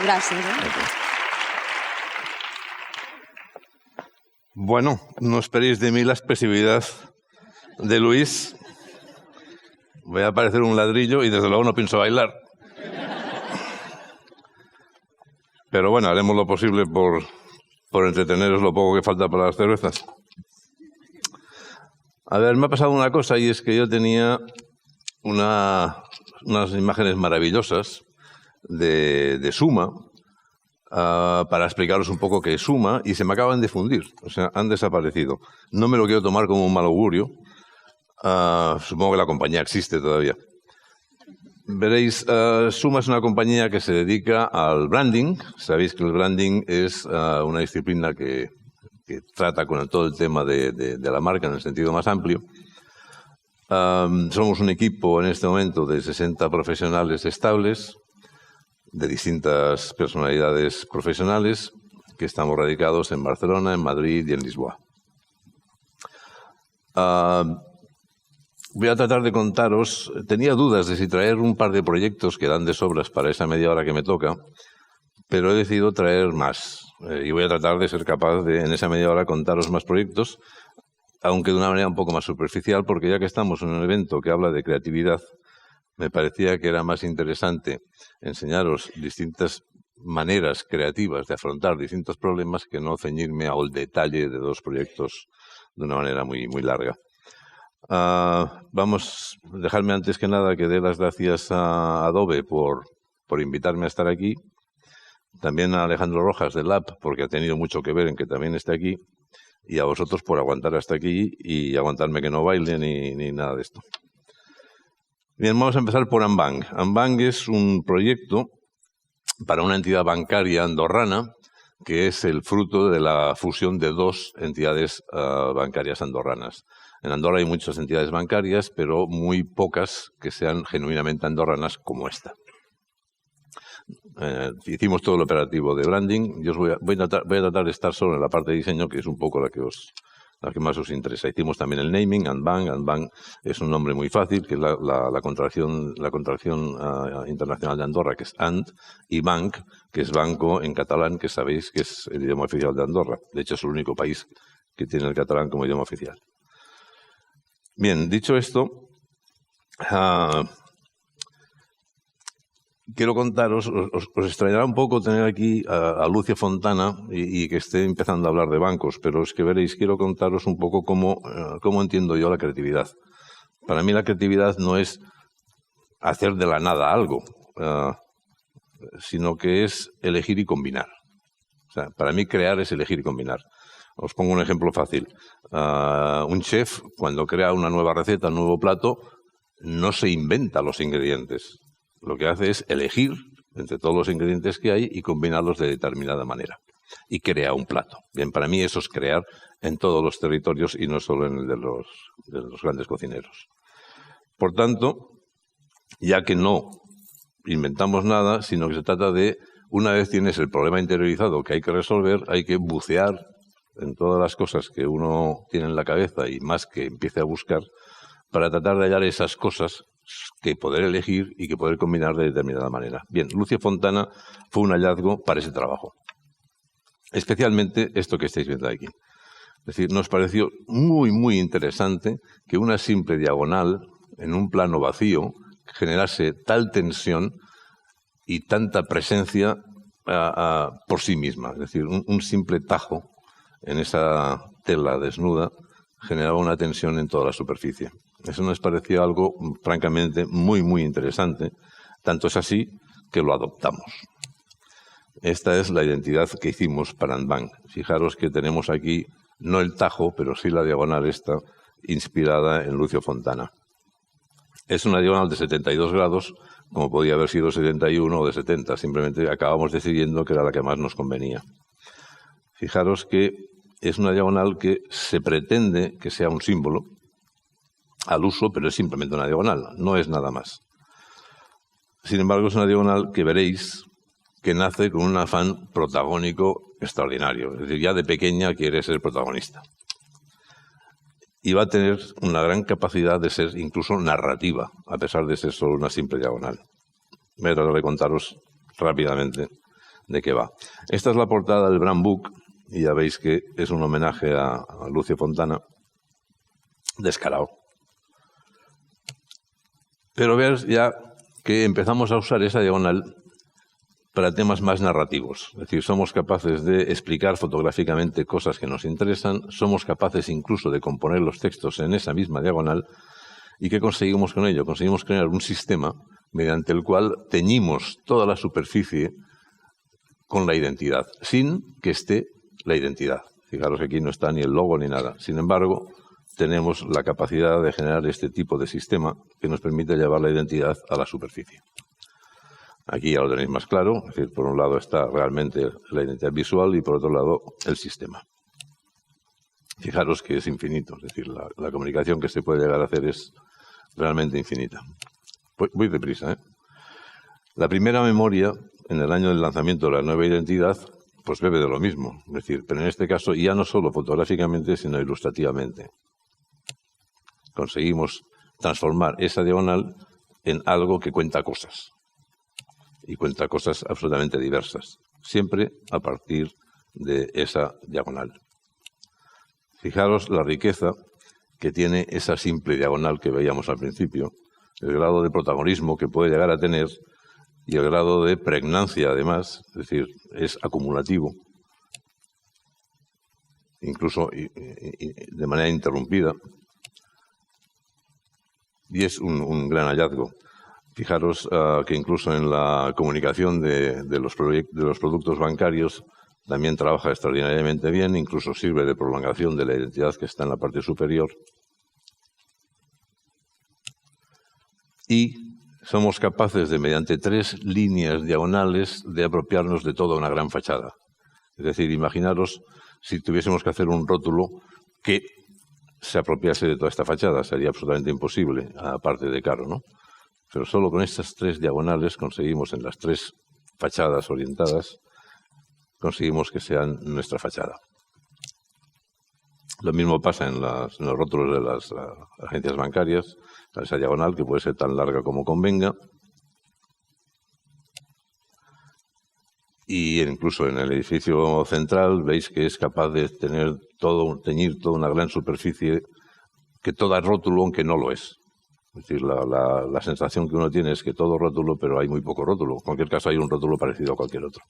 Gràcies. Bueno, no esperéis de mí la expresividad de Luis. Voy a parecer un ladrillo y desde luego no pienso bailar. Pero bueno, haremos lo posible por entreteneros lo poco que falta para las cervezas. A ver, me ha pasado una cosa y es que yo tenía unas imágenes maravillosas de Suma para explicaros un poco qué es Suma y se me acaban de fundir, o sea, han desaparecido. No me lo quiero tomar como un mal augurio. Supongo que la compañía existe todavía. Veréis, Suma es una compañía que se dedica al branding. Sabéis que el branding es una disciplina que trata con todo el tema de la marca en el sentido más amplio. Somos un equipo en este momento de 60 profesionales estables, de distintas personalidades profesionales, que estamos radicados en Barcelona, en Madrid y en Lisboa. Voy a tratar de contaros, tenía dudas de si traer un par de proyectos que dan de sobras para esa media hora que me toca, pero he decidido traer más. Y voy a tratar de ser capaz de, en esa media hora, contaros más proyectos, aunque de una manera un poco más superficial, porque ya que estamos en un evento que habla de creatividad, me parecía que era más interesante enseñaros distintas maneras creativas de afrontar distintos problemas que no ceñirme al detalle de dos proyectos de una manera muy, muy larga. Vamos, dejarme antes que nada que dé las gracias a Adobe por invitarme a estar aquí. También a Alejandro Rojas del Lab, porque ha tenido mucho que ver en que también esté aquí. Y a vosotros por aguantar hasta aquí y aguantarme que no baile ni nada de esto. Bien, vamos a empezar por Ambang. Ambang es un proyecto para una entidad bancaria andorrana que es el fruto de la fusión de dos entidades bancarias andorranas. En Andorra hay muchas entidades bancarias, pero muy pocas que sean genuinamente andorranas como esta. Hicimos todo el operativo de branding. Yo voy a tratar de estar solo en la parte de diseño, que es un poco la que más os interesa. Hicimos también el naming, Ambang. Ambang es un nombre muy fácil, que es la contracción internacional de Andorra, que es And, y Banc, que es banco en catalán, que sabéis que es el idioma oficial de Andorra. De hecho, es el único país que tiene el catalán como idioma oficial. Bien, dicho esto, quiero contaros, os extrañará un poco tener aquí a Lucia Fontana y que esté empezando a hablar de bancos, pero es que veréis, quiero contaros un poco cómo entiendo yo la creatividad. Para mí la creatividad no es hacer de la nada algo, sino que es elegir y combinar. O sea, para mí crear es elegir y combinar. Os pongo un ejemplo fácil. Un chef, cuando crea una nueva receta, un nuevo plato, no se inventa los ingredientes. Lo que hace es elegir entre todos los ingredientes que hay y combinarlos de determinada manera. Y crea un plato. Bien, para mí eso es crear en todos los territorios y no solo en el de los grandes cocineros. Por tanto, ya que no inventamos nada, sino que se trata de, una vez tienes el problema interiorizado que hay que resolver, hay que bucear en todas las cosas que uno tiene en la cabeza y más que empiece a buscar para tratar de hallar esas cosas que poder elegir y que poder combinar de determinada manera. Bien, Lucia Fontana fue un hallazgo para ese trabajo. Especialmente esto que estáis viendo aquí. Es decir, nos pareció muy, muy interesante que una simple diagonal en un plano vacío generase tal tensión y tanta presencia por sí misma. Es decir, un simple tajo en esa tela desnuda generaba una tensión en toda la superficie. Eso nos pareció algo, francamente, muy, muy interesante. Tanto es así que lo adoptamos. Esta es la identidad que hicimos para Ambang. Fijaros que tenemos aquí, no el tajo, pero sí la diagonal esta, inspirada en Lucio Fontana. Es una diagonal de 72 grados, como podía haber sido 71 o de 70. Simplemente acabamos decidiendo que era la que más nos convenía. Fijaros que es una diagonal que se pretende que sea un símbolo al uso, pero es simplemente una diagonal, no es nada más. Sin embargo, es una diagonal que veréis que nace con un afán protagónico extraordinario. Es decir, ya de pequeña quiere ser protagonista. Y va a tener una gran capacidad de ser incluso narrativa, a pesar de ser solo una simple diagonal. Voy a tratar de contaros rápidamente de qué va. Esta es la portada del Brand Book y ya veis que es un homenaje a Lucio Fontana, descarado. Pero veas ya que empezamos a usar esa diagonal para temas más narrativos. Es decir, somos capaces de explicar fotográficamente cosas que nos interesan, somos capaces incluso de componer los textos en esa misma diagonal. ¿Y qué conseguimos con ello? Conseguimos crear un sistema mediante el cual teñimos toda la superficie con la identidad, sin que esté la identidad. Fijaros que aquí no está ni el logo ni nada. Sin embargo, tenemos la capacidad de generar este tipo de sistema que nos permite llevar la identidad a la superficie. Aquí ya lo tenéis más claro, es decir, por un lado está realmente la identidad visual y por otro lado el sistema. Fijaros que es infinito, es decir, la comunicación que se puede llegar a hacer es realmente infinita. Voy deprisa, ¿eh? La primera memoria, en el año del lanzamiento de la nueva identidad, pues bebe de lo mismo, es decir, pero en este caso ya no solo fotográficamente, sino ilustrativamente. Conseguimos transformar esa diagonal en algo que cuenta cosas. Y cuenta cosas absolutamente diversas, siempre a partir de esa diagonal. Fijaros la riqueza que tiene esa simple diagonal que veíamos al principio, el grado de protagonismo que puede llegar a tener y el grado de pregnancia, además, es decir, es acumulativo, incluso de manera interrumpida, y es un gran hallazgo. Fijaros que incluso en la comunicación de los productos bancarios también trabaja extraordinariamente bien, incluso sirve de prolongación de la identidad que está en la parte superior. Y somos capaces de, mediante 3 líneas diagonales, de apropiarnos de toda una gran fachada. Es decir, imaginaros si tuviésemos que hacer un rótulo que se apropiase de toda esta fachada. Sería absolutamente imposible, aparte de caro, ¿no? Pero solo con estas 3 diagonales conseguimos, en las 3 fachadas orientadas, conseguimos que sean nuestra fachada. Lo mismo pasa en los rótulos de las agencias bancarias, esa diagonal que puede ser tan larga como convenga. Y incluso en el edificio central veis que es capaz de teñir toda una gran superficie, que todo es rótulo, aunque no lo es. Es decir, la sensación que uno tiene es que todo rótulo, pero hay muy poco rótulo. En cualquier caso, hay un rótulo parecido a cualquier otro.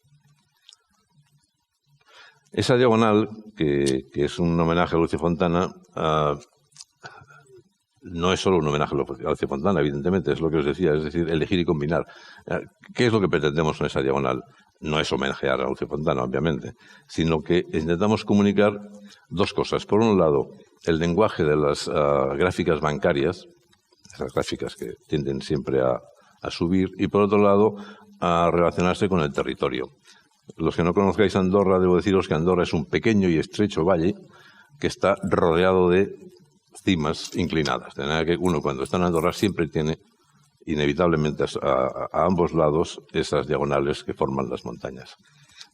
Esa diagonal, que es un homenaje a Lucio Fontana, no es solo un homenaje a Lucio Fontana, evidentemente, es lo que os decía, es decir, elegir y combinar. ¿Qué es lo que pretendemos con esa diagonal? No es homenajear a Lucio Fontana, obviamente, sino que intentamos comunicar 2 cosas. Por un lado, el lenguaje de las gráficas bancarias, esas gráficas que tienden siempre a subir, y por otro lado, a relacionarse con el territorio. Los que no conozcáis Andorra, debo deciros que Andorra es un pequeño y estrecho valle que está rodeado de cimas inclinadas. De manera que uno, cuando está en Andorra, siempre tiene inevitablemente a ambos lados esas diagonales que forman las montañas.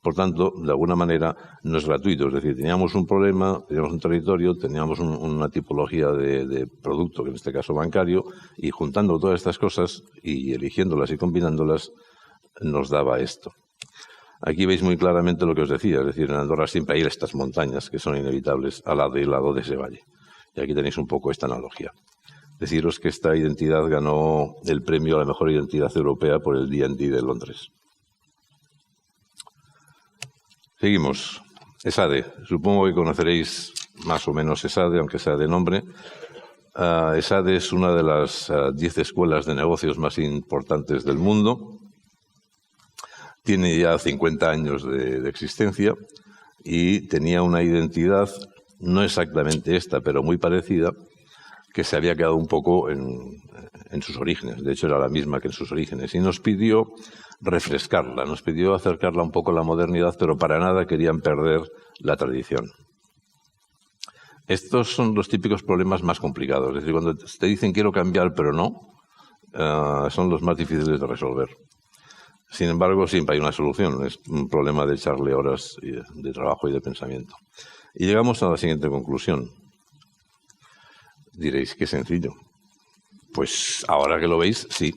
Por tanto, de alguna manera, no es gratuito. Es decir, teníamos un problema, teníamos un territorio, teníamos una tipología de producto, que en este caso bancario, y juntando todas estas cosas y eligiéndolas y combinándolas, nos daba esto. Aquí veis muy claramente lo que os decía, es decir, en Andorra siempre hay estas montañas que son inevitables al lado y lado de ese valle. Y aquí tenéis un poco esta analogía. Deciros que esta identidad ganó el premio a la mejor identidad europea por el D&D de Londres. Seguimos. ESADE. Supongo que conoceréis más o menos ESADE, aunque sea de nombre. ESADE es una de las 10 escuelas de negocios más importantes del mundo. Tiene ya 50 años de existencia y tenía una identidad, no exactamente esta, pero muy parecida, que se había quedado un poco en sus orígenes. De hecho, era la misma que en sus orígenes. Y nos pidió refrescarla, nos pidió acercarla un poco a la modernidad, pero para nada querían perder la tradición. Estos son los típicos problemas más complicados. Es decir, cuando te dicen quiero cambiar, pero no, son los más difíciles de resolver. Sin embargo, siempre hay una solución. Es un problema de echarle horas de trabajo y de pensamiento. Y llegamos a la siguiente conclusión. Diréis, qué sencillo. Pues ahora que lo veis, sí.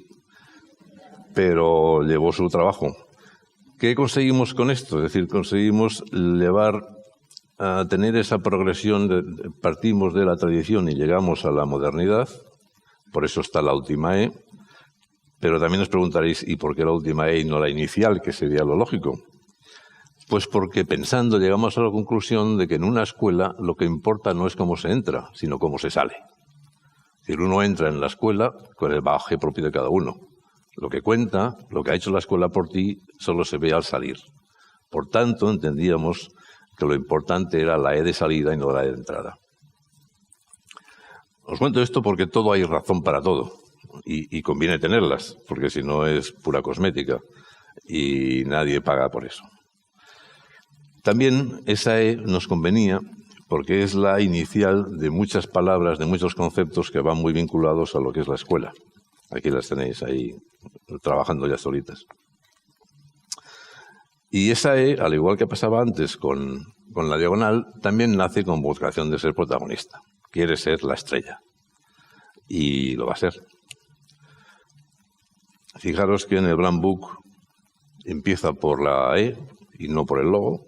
Pero llevó su trabajo. ¿Qué conseguimos con esto? Es decir, conseguimos llevar a tener esa progresión, partimos de la tradición y llegamos a la modernidad, por eso está la última E, pero también os preguntaréis, ¿y por qué la última E y no la inicial, que sería lo lógico? Pues porque pensando llegamos a la conclusión de que en una escuela lo que importa no es cómo se entra, sino cómo se sale. Es decir, uno entra en la escuela con el bagaje propio de cada uno. Lo que cuenta, lo que ha hecho la escuela por ti, solo se ve al salir. Por tanto, entendíamos que lo importante era la E de salida y no la E de entrada. Os cuento esto porque todo hay razón para todo y conviene tenerlas, porque si no es pura cosmética y nadie paga por eso. También esa E nos convenía porque es la inicial de muchas palabras, de muchos conceptos que van muy vinculados a lo que es la escuela. Aquí las tenéis ahí trabajando ya solitas. Y esa E, al igual que pasaba antes con la diagonal, también nace con vocación de ser protagonista. Quiere ser la estrella. Y lo va a ser. Fijaros que en el Brand Book empieza por la E y no por el logo.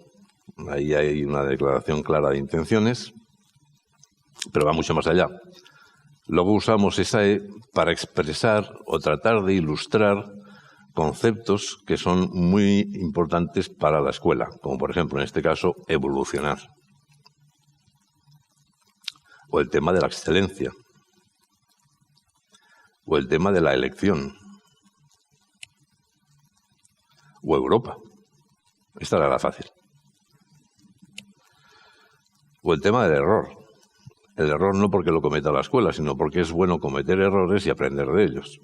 Ahí hay una declaración clara de intenciones, pero va mucho más allá. Luego usamos esa E para expresar o tratar de ilustrar conceptos que son muy importantes para la escuela, como por ejemplo, en este caso, evolucionar. O el tema de la excelencia. O el tema de la elección. O Europa. Esta era la fácil. O el tema del error. El error no porque lo cometa la escuela, sino porque es bueno cometer errores y aprender de ellos.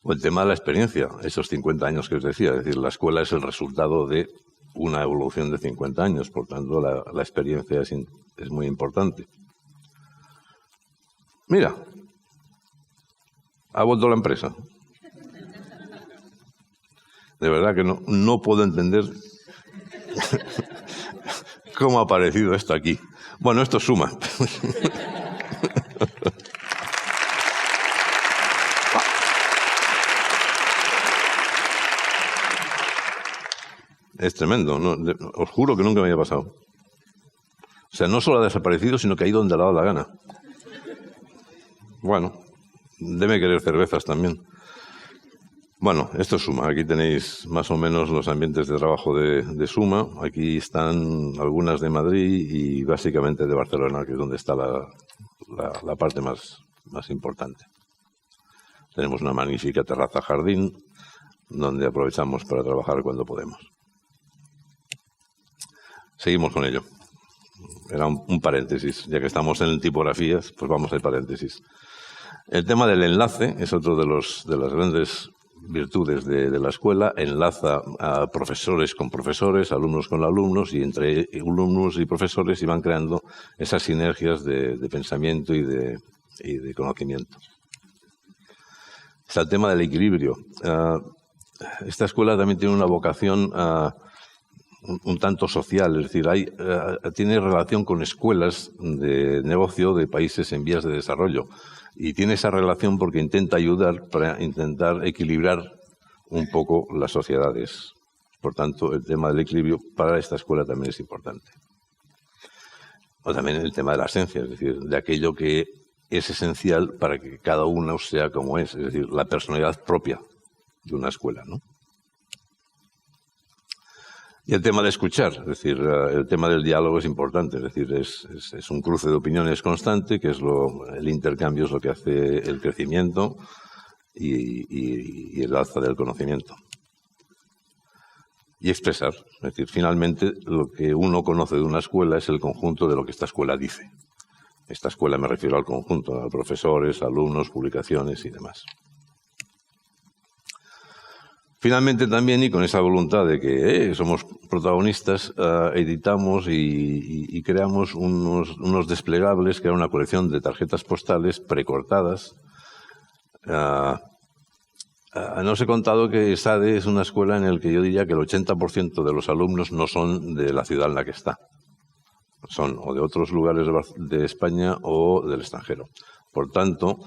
O el tema de la experiencia, esos 50 años que os decía. Es decir, la escuela es el resultado de una evolución de 50 años. Por tanto, la experiencia es muy importante. Mira, ha vuelto la empresa. De verdad que no puedo entender cómo ha aparecido esto aquí. Bueno, esto suma. Es tremendo, ¿no? Os juro que nunca me había pasado. O sea, no solo ha desaparecido, sino que ha ido donde le ha dado la gana. Bueno, debe querer cervezas también. Bueno, esto es Suma. Aquí tenéis más o menos los ambientes de trabajo de Suma. Aquí están algunas de Madrid y básicamente de Barcelona, que es donde está la parte más importante. Tenemos una magnífica terraza-jardín, donde aprovechamos para trabajar cuando podemos. Seguimos con ello. Era un paréntesis. Ya que estamos en tipografías, pues vamos al paréntesis. El tema del enlace es otro de las grandes virtudes de la escuela. Enlaza a profesores con profesores, alumnos con alumnos, y entre alumnos y profesores iban creando esas sinergias de pensamiento y de conocimiento. Está el tema del equilibrio. Esta escuela también tiene una vocación un tanto social, es decir, tiene relación con escuelas de negocio de países en vías de desarrollo. Y tiene esa relación porque intenta ayudar para intentar equilibrar un poco las sociedades. Por tanto, el tema del equilibrio para esta escuela también es importante. O también el tema de la esencia, es decir, de aquello que es esencial para que cada uno sea como es decir, la personalidad propia de una escuela, ¿no? Y el tema de escuchar, es decir, el tema del diálogo es importante, es decir, es un cruce de opiniones constante, que es el intercambio es lo que hace el crecimiento y el alza del conocimiento. Y expresar, es decir, finalmente lo que uno conoce de una escuela es el conjunto de lo que esta escuela dice. Esta escuela me refiero al conjunto, a profesores, alumnos, publicaciones y demás. Finalmente también, y con esa voluntad de que somos protagonistas, editamos y creamos unos desplegables, que era una colección de tarjetas postales precortadas. No os he contado que SADE es una escuela en la que yo diría que el 80% de los alumnos no son de la ciudad en la que está. Son o de otros lugares de España o del extranjero. Por tanto,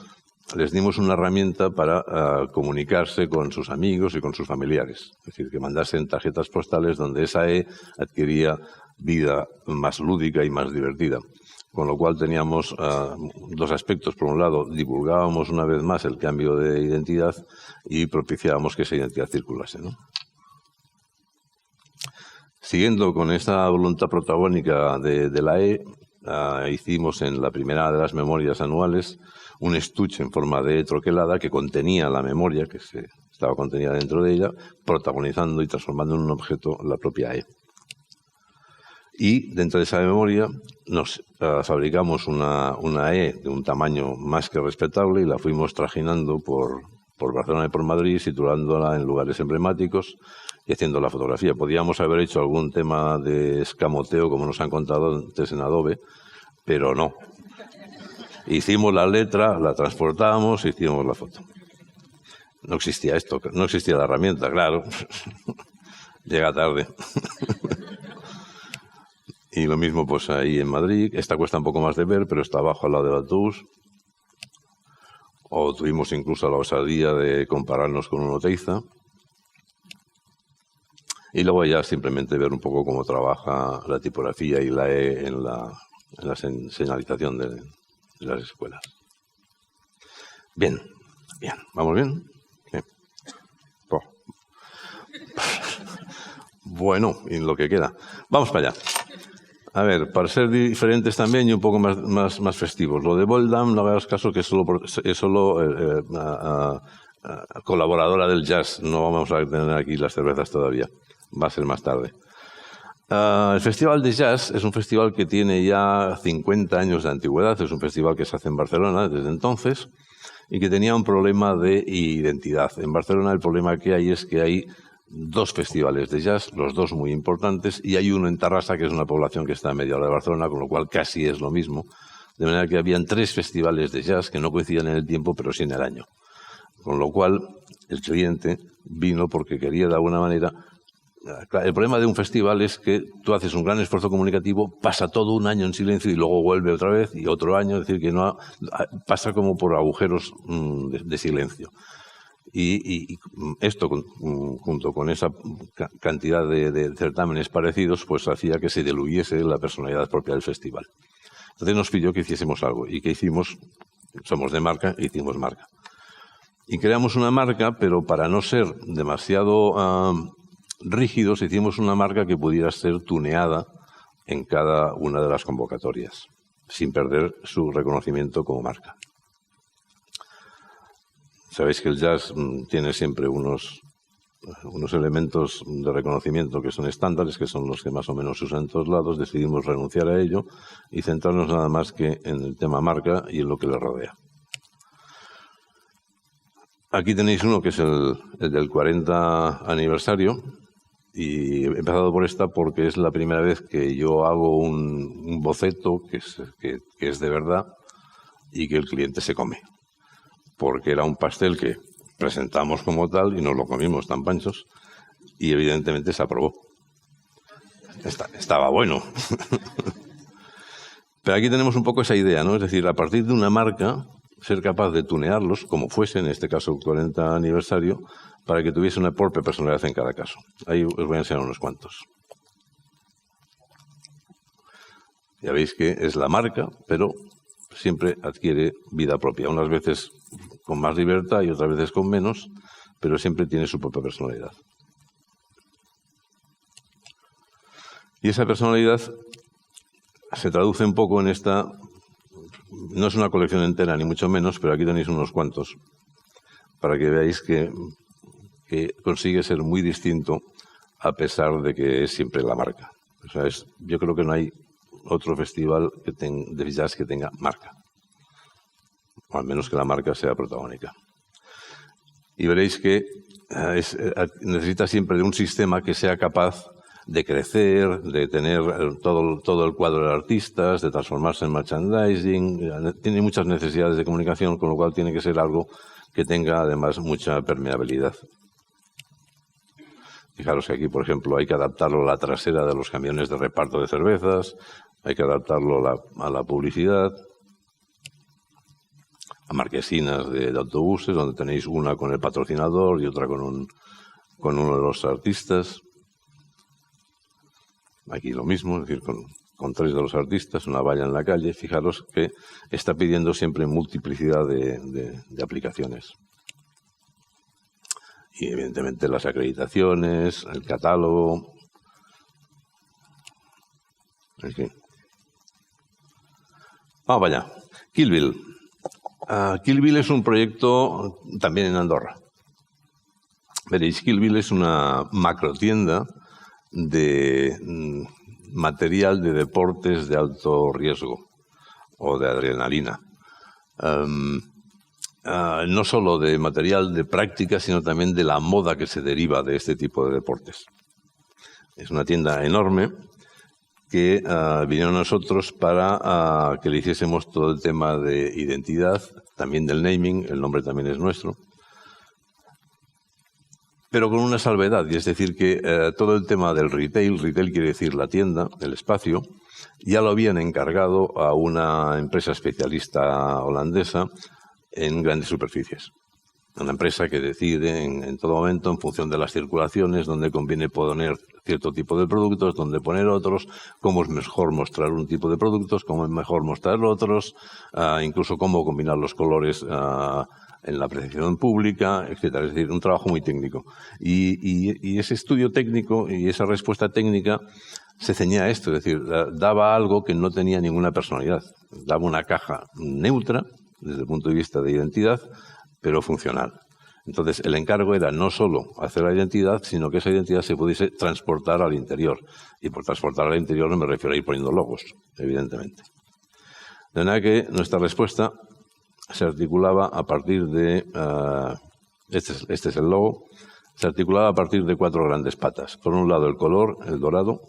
les dimos una herramienta para comunicarse con sus amigos y con sus familiares. Es decir, que mandasen tarjetas postales donde esa E adquiría vida más lúdica y más divertida. Con lo cual teníamos dos aspectos. Por un lado, divulgábamos una vez más el cambio de identidad y propiciábamos que esa identidad circulase, ¿no? Siguiendo con esta voluntad protagónica de la E, hicimos en la primera de las memorias anuales un estuche en forma de troquelada que contenía la memoria, que estaba contenida dentro de ella, protagonizando y transformando en un objeto la propia E. Y dentro de esa memoria nos fabricamos una E de un tamaño más que respetable y la fuimos trajinando por Barcelona y por Madrid, situándola en lugares emblemáticos y haciendo la fotografía. Podíamos haber hecho algún tema de escamoteo, como nos han contado antes en Adobe, pero no. Hicimos la letra, la transportábamos y hicimos la foto. No existía esto, no existía la herramienta, claro. Llega tarde. Y lo mismo pues ahí en Madrid. Esta cuesta un poco más de ver, pero está abajo al lado del autobús. O tuvimos incluso la osadía de compararnos con un Oteiza. Y luego ya simplemente ver un poco cómo trabaja la tipografía y la E en la señalización de las escuelas. Bien, bien. ¿Vamos bien? Bien. Oh. Bueno, y lo que queda. Vamos para allá. A ver, para ser diferentes también y un poco más festivos. Lo de Voldam, no hagas caso que es solo colaboradora del jazz. No vamos a tener aquí las cervezas todavía. Va a ser más tarde. El Festival de Jazz es un festival que tiene ya 50 años de antigüedad. Es un festival que se hace en Barcelona desde entonces y que tenía un problema de identidad. En Barcelona el problema que hay es que hay dos festivales de jazz, los dos muy importantes, y hay uno en Tarrasa, que es una población que está a media hora de Barcelona, con lo cual casi es lo mismo. De manera que habían 3 festivales de jazz que no coincidían en el tiempo, pero sí en el año. Con lo cual, el cliente vino porque quería de alguna manera... El problema de un festival es que tú haces un gran esfuerzo comunicativo, pasa todo un año en silencio y luego vuelve otra vez y otro año, es decir, que no pasa como por agujeros de silencio. Y esto, junto con esa cantidad de certámenes parecidos, pues hacía que se diluyese la personalidad propia del festival. Entonces nos pidió que hiciésemos algo. ¿Y qué hicimos? Somos de marca, hicimos marca. Y creamos una marca, pero para no ser demasiado rígidos, hicimos una marca que pudiera ser tuneada en cada una de las convocatorias, sin perder su reconocimiento como marca. Sabéis que el jazz tiene siempre unos elementos de reconocimiento que son estándares, que son los que más o menos se usan en todos lados. Decidimos renunciar a ello y centrarnos nada más que en el tema marca y en lo que le rodea. Aquí tenéis uno que es el del 40 aniversario y he empezado por esta porque es la primera vez que yo hago un boceto que es de verdad y que el cliente se come. Porque era un pastel que presentamos como tal y nos lo comimos tan panchos y evidentemente se aprobó. Estaba bueno. Pero aquí tenemos un poco esa idea, ¿no? Es decir, a partir de una marca, ser capaz de tunearlos, como fuese en este caso el 40 aniversario, para que tuviese una propia personalidad en cada caso. Ahí os voy a enseñar unos cuantos. Ya veis que es la marca, pero siempre adquiere vida propia. Unas veces con más libertad y otras veces con menos, pero siempre tiene su propia personalidad. Y esa personalidad se traduce un poco en esta... No es una colección entera, ni mucho menos, pero aquí tenéis unos cuantos, para que veáis que consigue ser muy distinto a pesar de que es siempre la marca. O sea, yo creo que no hay otro festival de jazz que tenga marca, o al menos que la marca sea protagónica. Y veréis que necesita siempre de un sistema que sea capaz de crecer, de tener todo el cuadro de artistas, de transformarse en merchandising. Tiene muchas necesidades de comunicación, con lo cual tiene que ser algo que tenga además mucha permeabilidad. Fijaros que aquí, por ejemplo, hay que adaptarlo a la trasera de los camiones de reparto de cervezas, hay que adaptarlo a la publicidad. marquesinas de autobuses, donde tenéis una con el patrocinador y otra con uno de los artistas. Aquí lo mismo, es decir, con 3 de los artistas, una valla en la calle. Fijaros que está pidiendo siempre multiplicidad de aplicaciones. Y evidentemente las acreditaciones, el catálogo. En fin. Vamos para allá. Kill Bill. Kill Bill es un proyecto también en Andorra. Veréis, Kill Bill es una macrotienda de material de deportes de alto riesgo o de adrenalina. No solo de material de práctica, sino también de la moda que se deriva de este tipo de deportes. Es una tienda enorme que vinieron a nosotros para que le hiciésemos todo el tema de identidad, también del naming, el nombre también es nuestro, pero con una salvedad, y es decir que todo el tema del retail quiere decir la tienda, el espacio, ya lo habían encargado a una empresa especialista holandesa en grandes superficies. Una empresa que decide en todo momento, en función de las circulaciones, dónde conviene poner cierto tipo de productos, dónde poner otros, cómo es mejor mostrar un tipo de productos, cómo es mejor mostrar otros, incluso cómo combinar los colores en la apreciación pública, etcétera. Es decir, un trabajo muy técnico. Y ese estudio técnico y esa respuesta técnica se ceñía a esto, es decir, daba algo que no tenía ninguna personalidad. Daba una caja neutra, desde el punto de vista de identidad, pero funcional. Entonces, el encargo era no solo hacer la identidad, sino que esa identidad se pudiese transportar al interior. Y por transportar al interior no me refiero a ir poniendo logos, evidentemente. De manera que nuestra respuesta se articulaba a partir de... este es el logo. Se articulaba a partir de 4 grandes patas. Por un lado, el color, el dorado.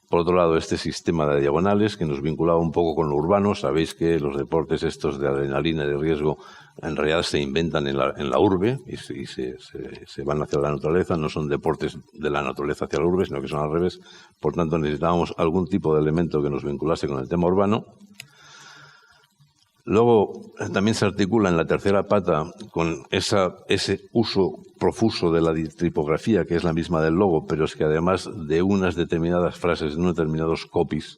Por otro lado, este sistema de diagonales que nos vinculaba un poco con lo urbano. Sabéis que los deportes estos de adrenalina y de riesgo en realidad se inventan en la urbe y se van hacia la naturaleza. No son deportes de la naturaleza hacia la urbe, sino que son al revés. Por tanto, necesitábamos algún tipo de elemento que nos vinculase con el tema urbano. Luego, también se articula en la tercera pata con ese uso profuso de la tipografía, que es la misma del logo, pero es que además de unas determinadas frases, de unos determinados copies,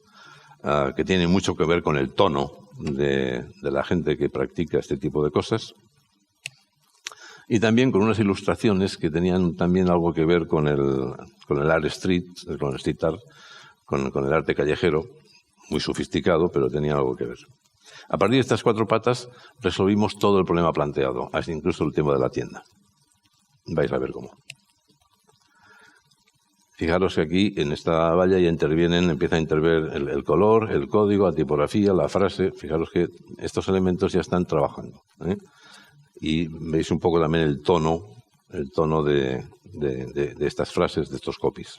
que tienen mucho que ver con el tono de la gente que practica este tipo de cosas. Y también con unas ilustraciones que tenían también algo que ver con el art street, con el street art, con el arte callejero, muy sofisticado, pero tenía algo que ver. A partir de estas 4 patas resolvimos todo el problema planteado, hasta incluso el tema de la tienda. Vais a ver cómo. Fijaros que aquí, en esta valla, ya empieza a intervenir el color, el código, la tipografía, la frase. Fijaros que estos elementos ya están trabajando, ¿eh? Y veis un poco también el tono de estas frases, de estos copies.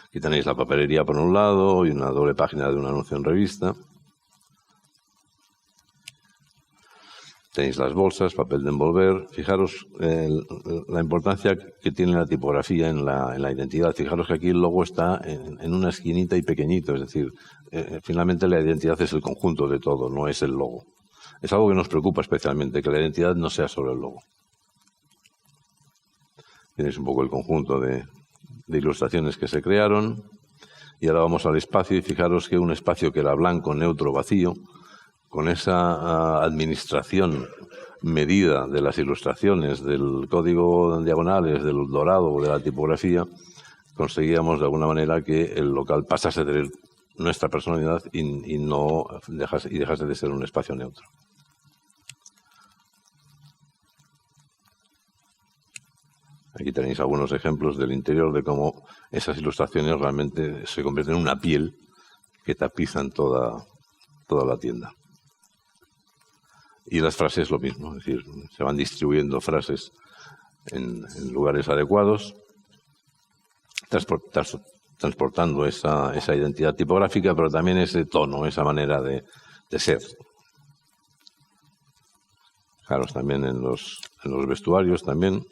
Aquí tenéis la papelería por un lado y una doble página de un anuncio en revista. Tenéis las bolsas, papel de envolver. Fijaros la importancia que tiene la tipografía en la identidad. Fijaros que aquí el logo está en una esquinita y pequeñito. Es decir, finalmente la identidad es el conjunto de todo, no es el logo. Es algo que nos preocupa especialmente, que la identidad no sea solo el logo. Tenéis un poco el conjunto de ilustraciones que se crearon. Y ahora vamos al espacio y fijaros que un espacio que era blanco, neutro, vacío, con esa administración medida de las ilustraciones, del código en diagonales, del dorado o de la tipografía, conseguíamos de alguna manera que el local pasase a tener nuestra personalidad y dejase de ser un espacio neutro. Aquí tenéis algunos ejemplos del interior de cómo esas ilustraciones realmente se convierten en una piel que tapizan toda la tienda. Y las frases lo mismo, es decir, se van distribuyendo frases en lugares adecuados, transportando esa identidad tipográfica, pero también ese tono, esa manera de ser. Fijaros también en los vestuarios también.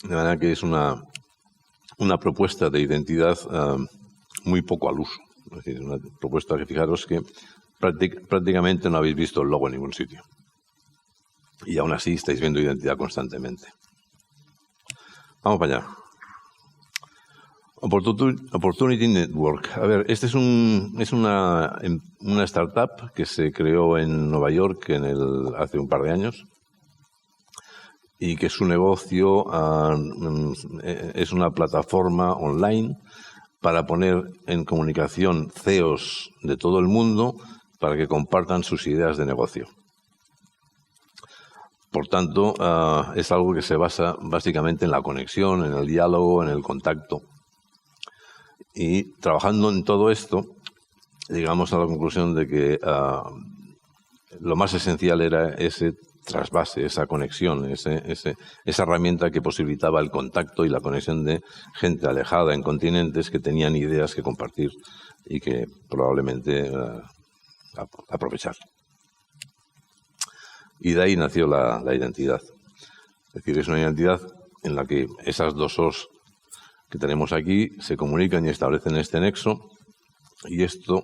De manera que es una una propuesta de identidad muy poco al uso. Es decir, una propuesta que fijaros que prácticamente no habéis visto el logo en ningún sitio. Y aún así estáis viendo identidad constantemente. Vamos para allá. Opportunity Network. A ver, este es una startup que se creó en Nueva York hace un par de años y que su negocio es una plataforma online para poner en comunicación CEOs de todo el mundo para que compartan sus ideas de negocio. Por tanto, es algo que se basa básicamente en la conexión, en el diálogo, en el contacto. Y trabajando en todo esto, llegamos a la conclusión de que lo más esencial era ese trasvase, esa conexión, esa herramienta que posibilitaba el contacto y la conexión de gente alejada en continentes que tenían ideas que compartir y que probablemente aprovechar. Y de ahí nació la identidad. Es decir, es una identidad en la que esas dos O's que tenemos aquí se comunican y establecen este nexo, y esto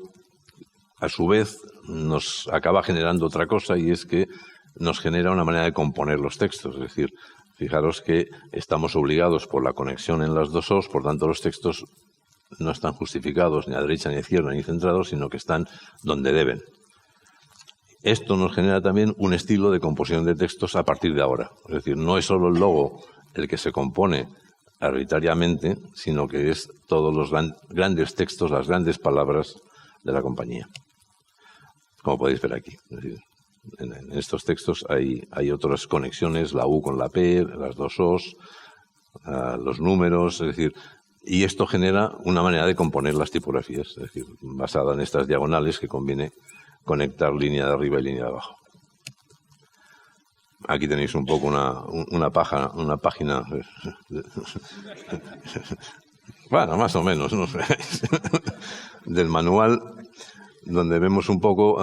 a su vez nos acaba generando otra cosa, y es que nos genera una manera de componer los textos. Es decir, fijaros que estamos obligados por la conexión en las dos O's, por tanto los textos no están justificados ni a derecha ni a izquierda ni centrados, sino que están donde deben. Esto nos genera también un estilo de composición de textos a partir de ahora. Es decir, no es solo el logo el que se compone arbitrariamente, sino que es todos los grandes textos, las grandes palabras de la compañía. Como podéis ver aquí. Es decir, en estos textos hay otras conexiones, la U con la P, las dos O's, los números, es decir, y esto genera una manera de componer las tipografías, es decir, basada en estas diagonales que conviene conectar línea de arriba y línea de abajo. Aquí tenéis un poco una página, bueno, más o menos, no sé, del manual, donde vemos un poco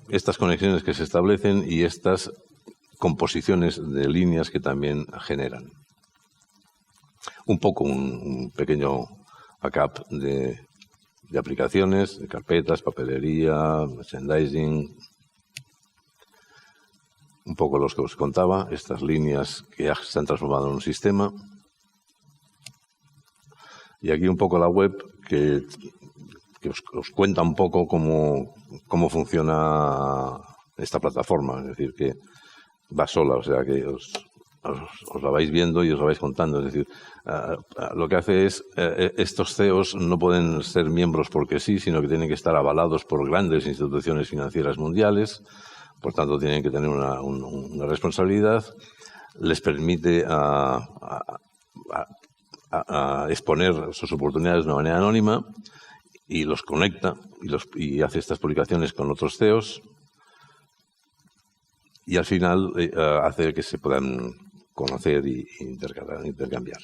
estas conexiones que se establecen y estas composiciones de líneas que también generan. Un poco un pequeño backup de aplicaciones, de carpetas, papelería, merchandising. Un poco los que os contaba, estas líneas que ya se han transformado en un sistema. Y aquí un poco la web que os cuenta un poco cómo funciona esta plataforma. Es decir, que va sola, o sea que os la vais viendo y os la vais contando. Es decir, lo que hace es, estos CEOs no pueden ser miembros porque sí, sino que tienen que estar avalados por grandes instituciones financieras mundiales. Por tanto, tienen que tener una responsabilidad. Les permite exponer sus oportunidades de una manera anónima y los conecta y hace estas publicaciones con otros CEOs. Y al final hace que se puedan conocer y intercambiar.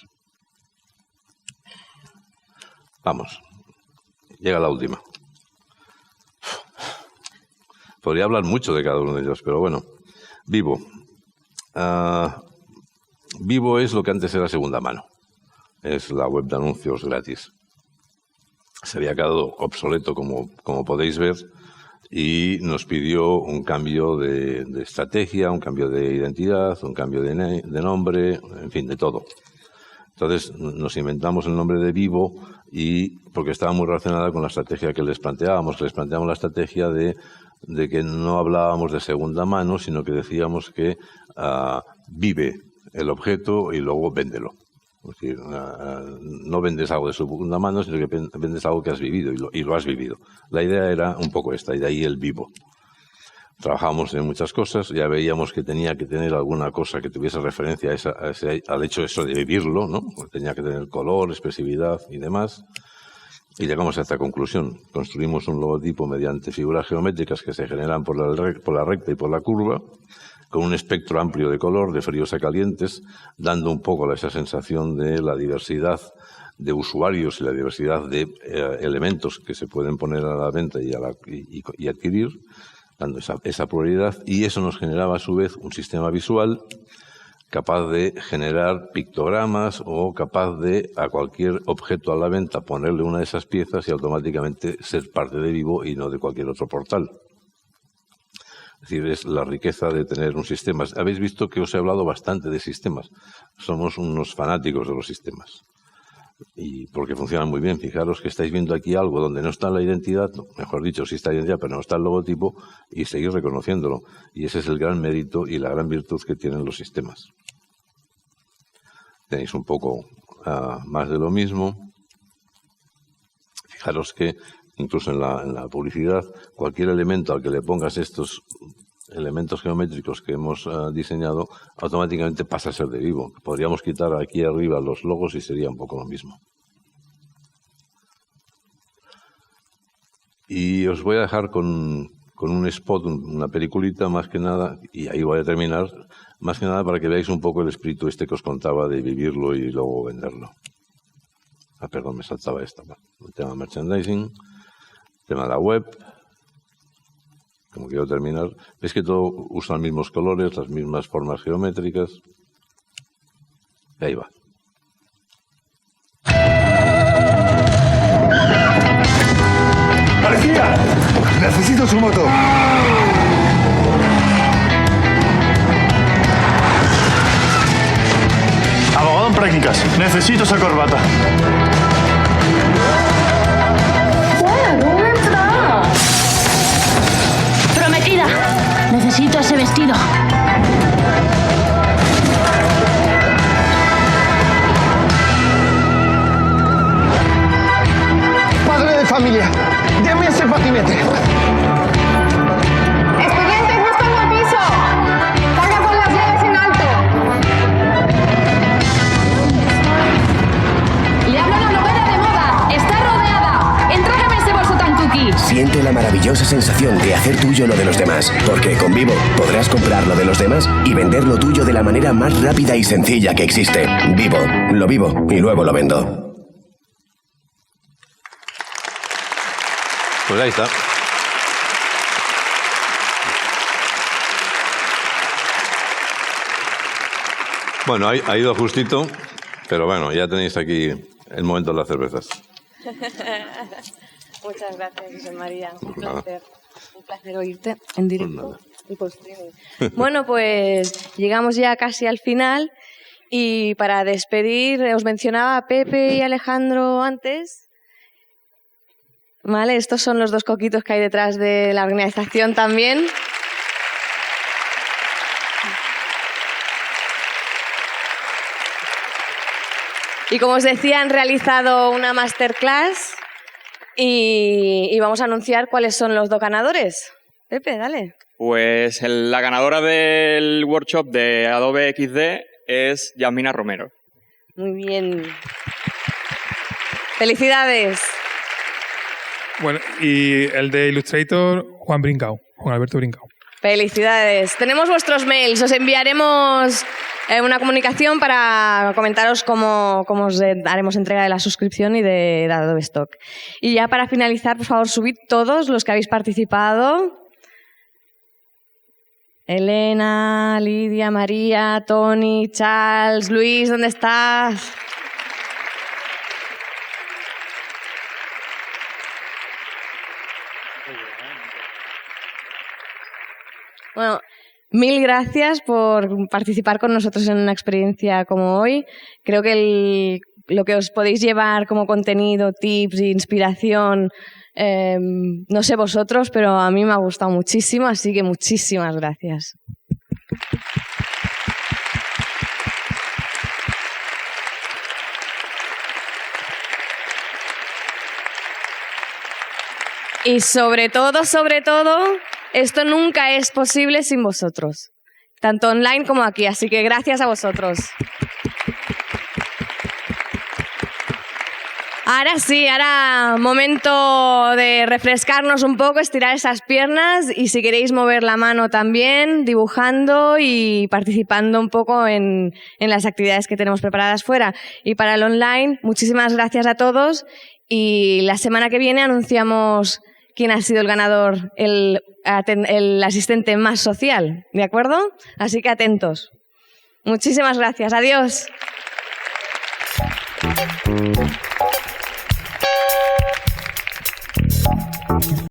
Vamos, llega la última. Podría hablar mucho de cada uno de ellos, pero bueno. Vivo. Vivo es lo que antes era segunda mano. Es la web de anuncios gratis. Se había quedado obsoleto, como podéis ver, y nos pidió un cambio de estrategia, un cambio de identidad, un cambio de nombre, en fin, de todo. Entonces nos inventamos el nombre de Vivo porque estaba muy relacionada con la estrategia que les planteábamos. Les planteamos la estrategia de que no hablábamos de segunda mano, sino que decíamos que vive el objeto y luego véndelo. Es decir, no vendes algo de segunda mano, sino que vendes algo que has vivido y lo has vivido. La idea era un poco esta, y de ahí el Vivo. Trabajamos en muchas cosas, ya veíamos que tenía que tener alguna cosa que tuviese referencia al hecho eso de vivirlo, ¿no? Tenía que tener color, expresividad y demás. Y llegamos a esta conclusión. Construimos un logotipo mediante figuras geométricas que se generan por la recta y por la curva, con un espectro amplio de color, de fríos a calientes, dando un poco esa sensación de la diversidad de usuarios y la diversidad de elementos que se pueden poner a la venta y adquirir, dando esa pluralidad. Y eso nos generaba a su vez un sistema visual capaz de generar pictogramas o capaz de a cualquier objeto a la venta ponerle una de esas piezas y automáticamente ser parte de Vivo y no de cualquier otro portal. Es decir, es la riqueza de tener un sistema. Habéis visto que os he hablado bastante de sistemas. Somos unos fanáticos de los sistemas. Y porque funcionan muy bien. Fijaros que estáis viendo aquí algo donde no está la identidad, mejor dicho, sí está la identidad, pero no está el logotipo, y seguís reconociéndolo. Y ese es el gran mérito y la gran virtud que tienen los sistemas. Tenéis un poco más de lo mismo. Fijaros que incluso en la publicidad, cualquier elemento al que le pongas estos elementos geométricos que hemos diseñado, automáticamente pasa a ser de Vivo. Podríamos quitar aquí arriba los logos y sería un poco lo mismo. Y os voy a dejar con un spot, una peliculita más que nada, y ahí voy a terminar, más que nada para que veáis un poco el espíritu este que os contaba de vivirlo y luego venderlo. Perdón, me saltaba esta. El tema merchandising. Tema de la web, como quiero terminar, ves que todo usa los mismos colores, las mismas formas geométricas. Y ahí va. ¡Policía! ¡Necesito su moto! Abogado en prácticas, necesito esa corbata. Necesito ese vestido. Padre de familia, deme ese patinete. Estudiante, justo en el piso. Salga con las llaves en alto. Le hablo a la novela de moda. Está rodeada. Entrégame ese bolso tan cookie. Siente la maravillosa sensación de hacer tuyo lo de los demás, porque con Vivo podrás comprar lo de los demás y vender lo tuyo de la manera más rápida y sencilla que existe. Vivo, lo vivo y luego lo vendo. Pues ahí está. Bueno, ha ido justito, pero bueno, ya tenéis aquí el momento de las cervezas. Muchas gracias, José María. Un placer oírte en directo y por streaming. Bueno, pues llegamos ya casi al final y para despedir, os mencionaba a Pepe y Alejandro antes. Vale, estos son los dos coquitos que hay detrás de la organización también. Y como os decía, han realizado una masterclass y vamos a anunciar cuáles son los dos ganadores. Pepe, dale. Pues la ganadora del workshop de Adobe XD es Yasmina Romero. Muy bien. ¡Felicidades! Bueno, y el de Illustrator, Juan Alberto Brincao. Felicidades. Tenemos vuestros mails. Os enviaremos una comunicación para comentaros cómo os haremos entrega de la suscripción y de Adobe Stock. Y ya para finalizar, por favor, subid todos los que habéis participado. Elena, Lidia, María, Tony, Charles, Luis, ¿dónde estás? Bueno, mil gracias por participar con nosotros en una experiencia como hoy. Creo que lo que os podéis llevar como contenido, tips e inspiración, no sé vosotros, pero a mí me ha gustado muchísimo, así que muchísimas gracias. Y sobre todo, esto nunca es posible sin vosotros, tanto online como aquí, así que gracias a vosotros. Ahora sí, ahora momento de refrescarnos un poco, estirar esas piernas y si queréis mover la mano también, dibujando y participando un poco en las actividades que tenemos preparadas fuera. Y para el online, muchísimas gracias a todos y la semana que viene anunciamos quién ha sido el ganador, el asistente más social, ¿de acuerdo? Así que atentos. Muchísimas gracias. Adiós.